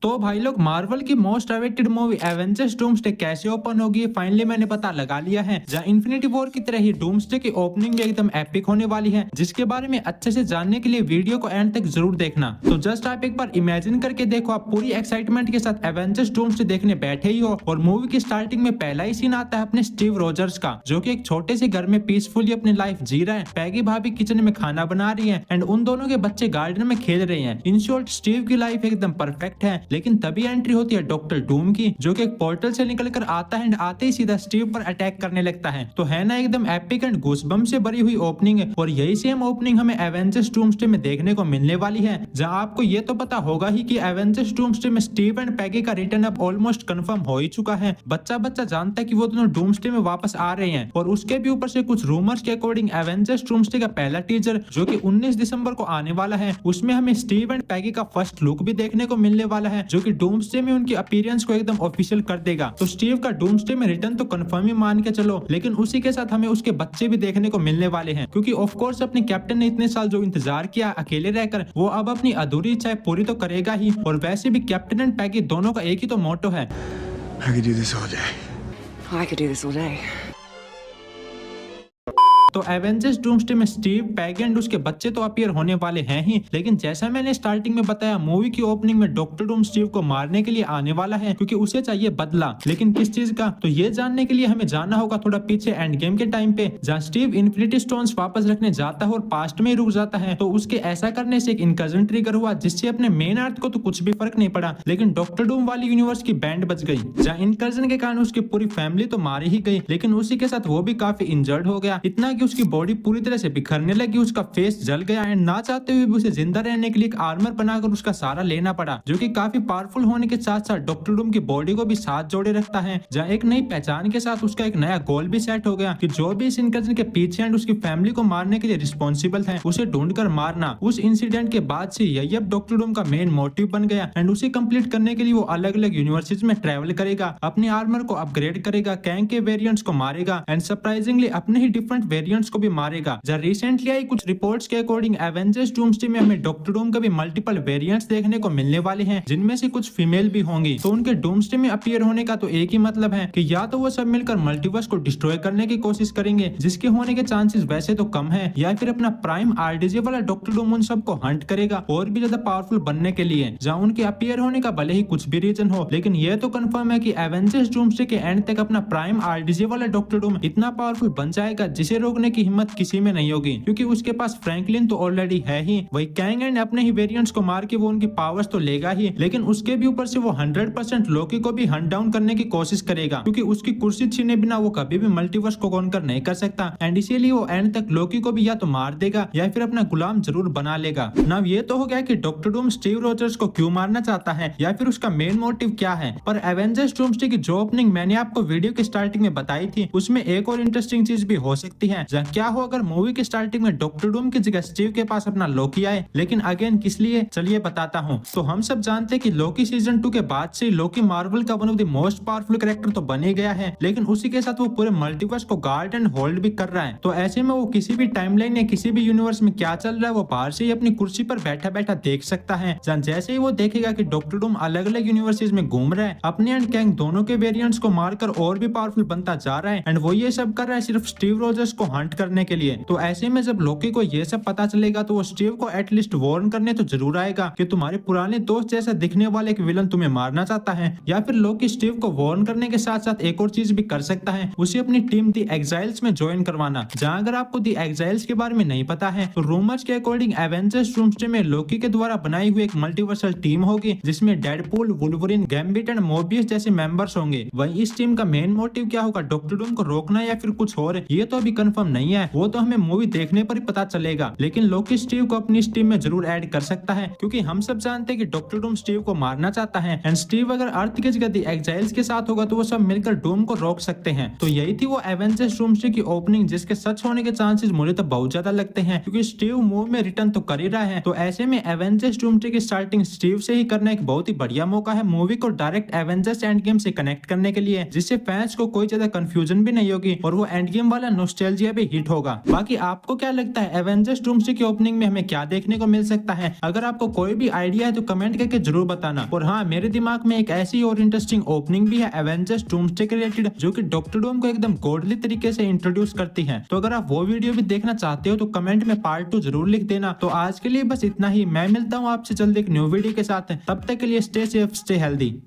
तो भाई लोग मार्वल की most awaited movie Avengers doomsday कैसे ओपन होगी फाइनली मैंने पता लगा लिया है। जहां इन्फिनिटी वॉर की तरह ही डूम्सडे की ओपनिंग भी एकदम एपिक होने वाली है, जिसके बारे में अच्छे से जानने के लिए वीडियो को एंड तक जरूर देखना। तो जस्ट आप एक बार इमेजिन करके देखो, आप पूरी एक्साइटमेंट के साथ एवेंजर्स डूम्सडे देखने बैठे ही हो और मूवी की स्टार्टिंग में पहला ही सीन आता है अपने स्टीव रोजर्स का, जो कि एक छोटे से घर में पीसफुली अपनी लाइफ जी रहा है। पैगी भाभी किचन में खाना बना रही है एंड उन दोनों के बच्चे गार्डन में खेल रहे हैं। इन शॉर्ट स्टीव की लाइफ एकदम परफेक्ट है। लेकिन तभी एंट्री होती है डॉक्टर डूम की, जो कि एक पोर्टल से निकलकर आता है एंड आते ही सीधा स्टीव पर अटैक करने लगता है। तो है ना एकदम एपिक एंड गूज़बम्प से भरी हुई ओपनिंग है। और यही सेम ओपनिंग हमें एवेंजर्स डूम्सडे में देखने को मिलने वाली है, जहां आपको ये तो पता होगा ही कि एवेंजर्स डूम्सडे में स्टीव एंड पैगी का रिटर्न अब ऑलमोस्ट कंफर्म हो ही चुका है। बच्चा जानता है कि वो दोनों डूम्सडे में वापस आ रहे हैं। और उसके भी ऊपर से कुछ रूमर्स के अकॉर्डिंग एवेंजर्स डूम्सडे का पहला टीजर जो कि 19 दिसंबर को आने वाला है, उसमें हमें स्टीव एंड पैगी का फर्स्ट लुक भी देखने को मिलने वाला है, जो कि डूम्सडे में उनकी अपीयरेंस को एकदम ऑफिशियल कर देगा। तो स्टीव का डूम्सडे में रिटर्न तो कंफर्म ही मान के चलो, लेकिन उसी के साथ हमें उसके बच्चे भी देखने को मिलने वाले हैं, क्योंकि ऑफ कोर्स अपने कैप्टन ने इतने साल जो इंतजार किया अकेले रहकर, वो अब अपनी अधूरी इच्छाएं पूरी तो करेगा ही। और वैसे भी कैप्टन एंड पैगी दोनों का एक ही तो मोटो है, I could do this all day. I could do this all day. तो एवेंजर्स डूम्सडे में स्टीव, पैगी एंड उसके बच्चे तो अपीयर होने वाले हैं ही, लेकिन जैसा मैंने स्टार्टिंग में बताया, मूवी की ओपनिंग में डॉक्टर डूम स्टीव को मारने के लिए आने वाला है, क्योंकि उसे चाहिए बदला। लेकिन किस चीज का, तो ये जानने के लिए हमें जाना होगा थोड़ा पीछे एंड गेम के टाइम पे, जहाँ स्टीव इन्फिनिटी स्टोन्स वापस रखने जाता है और पास्ट में ही रुक जाता है। तो उसके ऐसा करने से एक इनकजन ट्रिगर हुआ, जिससे अपने मेन अर्थ को तो कुछ भी फर्क नहीं पड़ा, लेकिन डॉक्टर डूम वाली यूनिवर्स की बैंड बच गई, जहाँ इनकजन के कारण उसकी पूरी फैमिली तो मारी ही गई, लेकिन उसी के साथ वो भी काफी इंजर्ड हो गया, इतना कि उसकी बॉडी पूरी तरह से बिखरने लगी, उसका फेस जल गया एंड ना चाहते हुए भी उसे जिंदा रहने के लिए एक आर्मर बनाकर उसका सहारा लेना पड़ा, जो कि काफी पावरफुल होने के साथ साथ डॉक्टर डूम की बॉडी को भी साथ जोड़े रखता है। जहाँ एक नई पहचान के साथ उसका एक नया गोल भी सेट हो गया कि जो भी इस इनकजन के पीछे एंड उसकी फैमिली को मारने के लिए रिस्पॉन्सिबल है, उसे ढूंढकर मारना। उस इंसिडेंट के बाद से यही अब डॉक्टर डूम का मेन मोटिव बन गया एंड उसे कंप्लीट करने के लिए वो अलग अलग यूनिवर्सिटीज में ट्रेवल करेगा, अपने आर्मर को अपग्रेड करेगा, कैंग के वेरिएंट्स को मारेगा एंड सरप्राइजिंगली अपने ही डिफरेंट वेरिएंट्स को भी मारेगा। जहाँ रिसेंटली आई कुछ रिपोर्ट्स के अकॉर्डिंग एवेंजर्स डूम्सडे में हमें डॉक्टर डूम के भी मल्टीपल वेरिएंट्स देखने को मिलने वाले हैं, जिनमें से कुछ फीमेल भी होंगी। तो उनके डूम्सडे में अपीयर होने का तो एक ही मतलब है कि या तो वो सब मिलकर मल्टीवर्स को डिस्ट्रॉय करने की कोशिश करेंगे, जिसके होने के चांसेस वैसे तो कम है, या फिर अपना प्राइम आरडीजे वाला डॉक्टर डूम उन सबको हंट करेगा और भी ज्यादा पावरफुल बनने के लिए। जहाँ उनके अपीयर होने का भले ही कुछ भी रीजन हो, लेकिन ये तो कंफर्म है कि एवेंजर्स डूम्सडे के एंड तक अपना प्राइम आरडीजे वाला डॉक्टर डूम इतना पावरफुल बन जाएगा जिसे रोकने की हिम्मत किसी में नहीं होगी, क्योंकि उसके पास फ्रैंकलिन तो ऑलरेडी है ही, वही कैंग एंड अपने ही वेरिएंट्स को मार के वो उनकी पावर्स तो लेगा ही, लेकिन उसके भी ऊपर से वो 100% लोकी को भी हंट डाउन करने की कोशिश करेगा, क्योंकि उसकी कुर्सी छीने बिना वो कभी भी मल्टीवर्स को कॉन्कर नहीं कर सकता एंड इसीलिए वो एंड तक लोकी को भी या तो मार देगा या फिर अपना गुलाम जरूर बना लेगा। ना ये तो हो गया कि डॉक्टर डूम स्टीव रोजर्स को क्यों मारना चाहता है या फिर उसका मेन मोटिव क्या है, पर एवेंजर्स डूम्सडे की जो ओपनिंग मैंने आपको वीडियो की स्टार्टिंग में बताई थी, उसमें एक और इंटरेस्टिंग चीज भी हो सकती है। जहाँ क्या हो अगर मूवी की स्टार्टिंग में डॉक्टर डूम की जगह स्टीव के पास अपना लोकी आए, लेकिन अगेन किस लिए, चलिए बताता हूँ। तो हम सब जानते हैं कि लोकी सीजन 2 के बाद से लोकी मार्वल का one of the most powerful character तो बन ही गया है, लेकिन उसी के साथ वो पूरे मल्टीवर्स को गार्ड एंड होल्ड भी कर रहा है। तो ऐसे में वो किसी भी टाइमलाइन या किसी भी यूनिवर्स में क्या चल रहा है वो बाहर से ही अपनी कुर्सी पर बैठा बैठा देख सकता है। जैसे ही वो देखेगा कि डॉक्टर डूम अलग अलग यूनिवर्सिटीज में घूम रहा है, अपने एंड कैंग दोनों के वेरिएंट्स को मारकर और भी पावरफुल बनता जा रहा है एंड वो ये सब कर रहा है सिर्फ स्टीव रोजर्स को हंट करने के लिए। तो ऐसे में जब लोकी को ये सब पता चलेगा तो वो स्टीव को एटलीस्ट वार्न करने तो जरूर आएगा कि तुम्हारे पुराने दोस्त जैसा दिखने वाले एक विलन तुम्हें मारना चाहता है। या फिर लोकी स्टीव को वार्न करने के साथ साथ एक और चीज भी कर सकता है, उसे अपनी टीम दी एग्जाइल्स में ज्वाइन करवाना। जहां अगर आपको दी एग्जाइल्स के बारे में नहीं पता है, तो रूमर्स के अकॉर्डिंग एवेंजर्स डूम्सडे में लोकी के द्वारा बनाई हुई एक मल्टीवर्सल टीम होगी, जिसमें Deadpool, Wolverine, gambit and Mobius जैसे मेंबर्स होंगे। वही इस टीम का मेन मोटिव क्या होगा, डॉक्टर डूम को रोकना या फिर कुछ और, ये तो अभी कंफर्म नहीं है, वो तो हमें मूवी देखने पर ही पता चलेगा। लेकिन लोकी स्टीव को अपनी टीम में जरूर ऐड कर सकता है, क्योंकि हम सब जानते हैं कि डॉक्टर डूम स्टीव को मारना चाहता है एंड स्टीव अगर अर्थ की जगह दी एग्जाइल्स के साथ होगा तो वो सब मिलकर डूम को रोक सकते हैं। तो यही थी वो एवेंजर्स डूम्सडे की ओपनिंग, जिसके सच होने के चांसेस मुझे तो बहुत ज्यादा लगते हैं, क्योंकि स्टीव मूव में रिटर्न तो कर ही रहा है। तो ऐसे में एवेंजर्स डूम्सडे की स्टार्टिंग स्टीव से ही करना एक बहुत ही बढ़िया मौका है मूवी को डायरेक्ट एवेंजर्स एंड गेम से कनेक्ट करने के लिए, जिससे फैंस को कोई ज्यादा कंफ्यूजन भी नहीं होगी और वो एंड गेम वाला नॉस्टैल्जिया भी हिट होगा। बाकी आपको क्या लगता है एवेंजर्स डूम्सडे की ओपनिंग में हमें क्या देखने को मिल सकता है? अगर आपको कोई भी आइडिया है तो कमेंट करके जरूर बताना। और हाँ, मेरे दिमाग में एक ऐसी और इंटरेस्टिंग ओपनिंग भी है एवेंजर्स डूम्सडे के रिलेटेड, जो कि डॉक्टर डूम को एकदम गॉडली तरीके से इंट्रोड्यूस करती है। तो अगर आप वो वीडियो भी देखना चाहते हो तो कमेंट में पार्ट 2 जरूर लिख देना। तो आज के लिए बस इतना ही। मैं मिलता हूँ आपसे जल्द एक न्यू वीडियो के साथ। तब तक के लिए स्टे सेफ, स्टे हेल्दी।